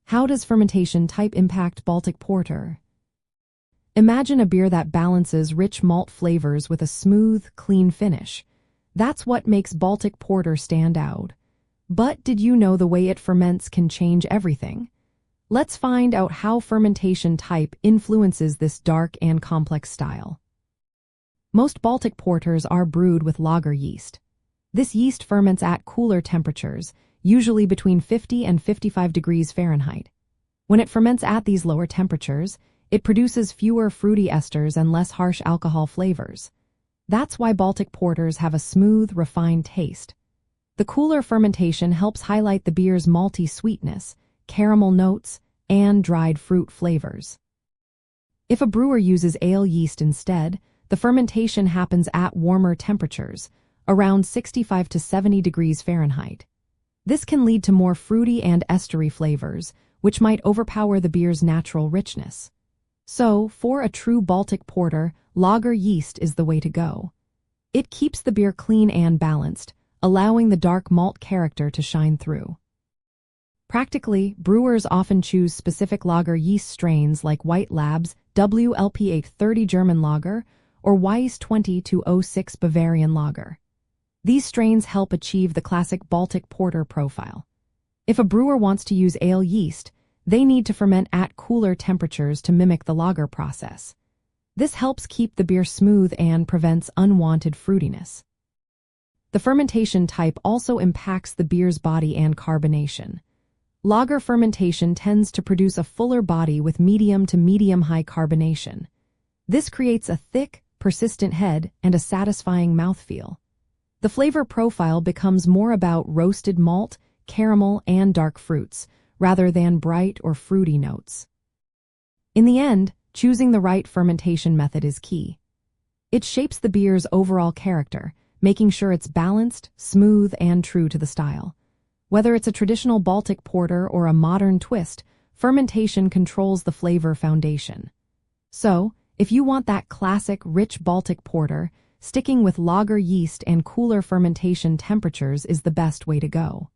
How does fermentation type impact Baltic Porter? Imagine a beer that balances rich malt flavors with a smooth, clean finish. That's what makes Baltic Porter stand out. But did you know the way it ferments can change everything? Let's find out how fermentation type influences this dark and complex style. Most Baltic porters are brewed with lager yeast. This yeast ferments at cooler temperatures, usually between 50 and 55 degrees Fahrenheit. When it ferments at these lower temperatures, it produces fewer fruity esters and less harsh alcohol flavors. That's why Baltic porters have a smooth, refined taste. The cooler fermentation helps highlight the beer's malty sweetness, caramel notes, and dried fruit flavors. If a brewer uses ale yeast instead, the fermentation happens at warmer temperatures, around 65 to 70 degrees Fahrenheit. This can lead to more fruity and estery flavors, which might overpower the beer's natural richness. So, for a true Baltic porter, lager yeast is the way to go. It keeps the beer clean and balanced, allowing the dark malt character to shine through. Practically, brewers often choose specific lager yeast strains like White Lab's WLP 830 German Lager or Weiss 20-06 Bavarian Lager. These strains help achieve the classic Baltic porter profile. If a brewer wants to use ale yeast, they need to ferment at cooler temperatures to mimic the lager process. This helps keep the beer smooth and prevents unwanted fruitiness. The fermentation type also impacts the beer's body and carbonation. Lager fermentation tends to produce a fuller body with medium to medium-high carbonation. This creates a thick, persistent head and a satisfying mouthfeel. The flavor profile becomes more about roasted malt, caramel, and dark fruits, rather than bright or fruity notes. In the end, choosing the right fermentation method is key. It shapes the beer's overall character, making sure it's balanced, smooth, and true to the style. Whether it's a traditional Baltic porter or a modern twist, fermentation controls the flavor foundation. So, if you want that classic, rich Baltic porter, sticking with lager yeast and cooler fermentation temperatures is the best way to go.